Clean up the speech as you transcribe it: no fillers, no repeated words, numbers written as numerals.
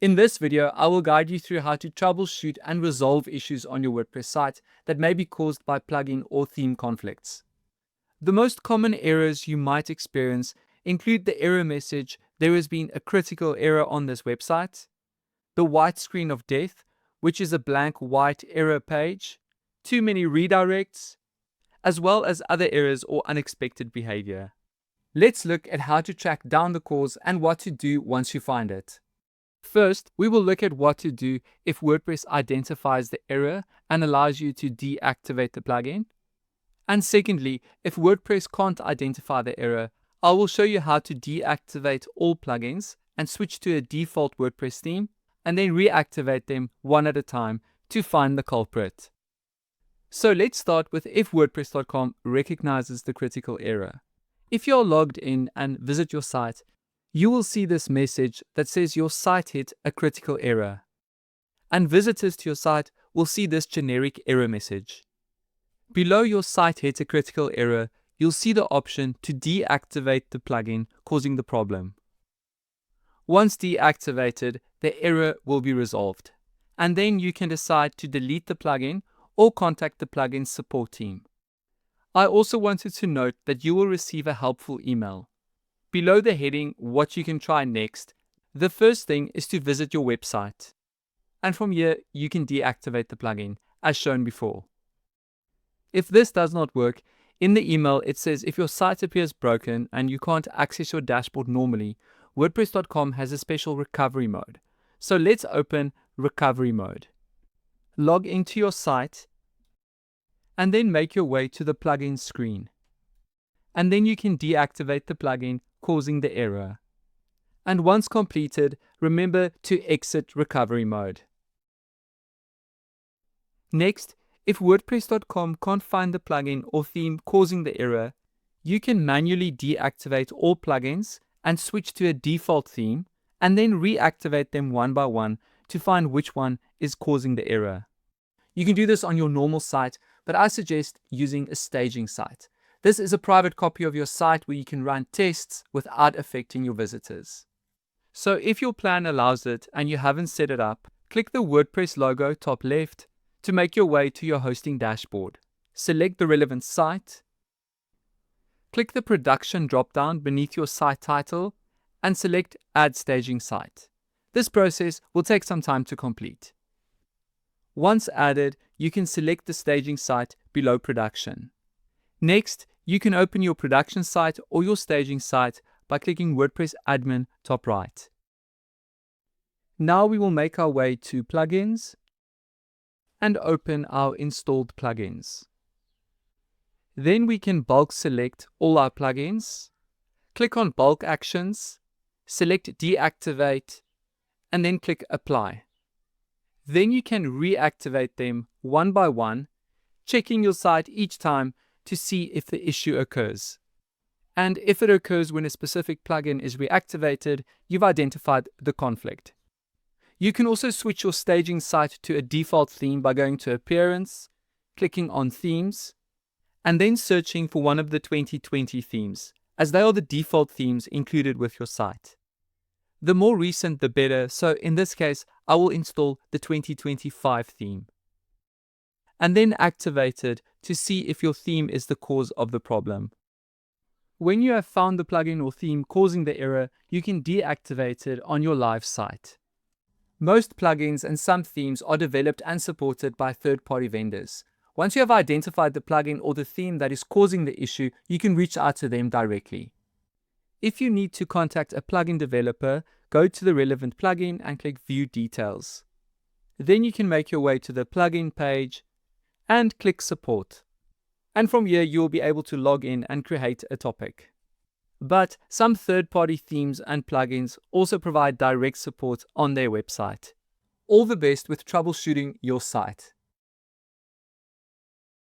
In this video, I will guide you through how to troubleshoot and resolve issues on your WordPress site that may be caused by plugin or theme conflicts. The most common errors you might experience include the error message, "There has been a critical error on this website," the white screen of death, which is a blank white error page, too many redirects, as well as other errors or unexpected behavior. Let's look at how to track down the cause and what to do once you find it. First, we will look at what to do if WordPress identifies the error and allows you to deactivate the plugin. And secondly, if WordPress can't identify the error, I will show you how to deactivate all plugins and switch to a default WordPress theme, and then reactivate them one at a time to find the culprit. So let's start with if WordPress.com recognizes the critical error. If you're logged in and visit your site, you will see this message that says your site hit a critical error. And visitors to your site will see this generic error message. Below your site hit a critical error, you'll see the option to deactivate the plugin causing the problem. Once deactivated, the error will be resolved. And then you can decide to delete the plugin or contact the plugin support team. I also wanted to note that you will receive a helpful email. Below the heading, "What you can try next," the first thing is to visit your website. And from here, you can deactivate the plugin, as shown before. If this does not work, in the email it says if your site appears broken and you can't access your dashboard normally, WordPress.com has a special recovery mode. So let's open recovery mode. Log into your site, and then make your way to the plugin screen. And then you can deactivate the plugin causing the error. And once completed, remember to exit recovery mode. Next, if WordPress.com can't find the plugin or theme causing the error, you can manually deactivate all plugins and switch to a default theme, and then reactivate them one by one to find which one is causing the error. You can do this on your normal site, but I suggest using a staging site. This is a private copy of your site where you can run tests without affecting your visitors. So if your plan allows it and you haven't set it up, click the WordPress logo top left to make your way to your hosting dashboard. Select the relevant site. Click the production drop-down beneath your site title and select Add Staging Site. This process will take some time to complete. Once added, you can select the staging site below production. Next, you can open your production site or your staging site by clicking WordPress Admin top right. Now we will make our way to Plugins and open our installed plugins. Then we can bulk select all our plugins, click on Bulk Actions, select Deactivate, and then click Apply. Then you can reactivate them one by one, checking your site each time to see if the issue occurs. And if it occurs when a specific plugin is reactivated, you've identified the conflict. You can also switch your staging site to a default theme by going to Appearance, clicking on Themes, and then searching for one of the 2020 themes, as they are the default themes included with your site. The more recent the better, so in this case, I will install the 2025 theme. And then activate it to see if your theme is the cause of the problem. When you have found the plugin or theme causing the error, you can deactivate it on your live site. Most plugins and some themes are developed and supported by third-party vendors. Once you have identified the plugin or the theme that is causing the issue, you can reach out to them directly. If you need to contact a plugin developer, go to the relevant plugin and click View Details. Then you can make your way to the plugin page and click Support. And from here, you will be able to log in and create a topic. But some third-party themes and plugins also provide direct support on their website. All the best with troubleshooting your site.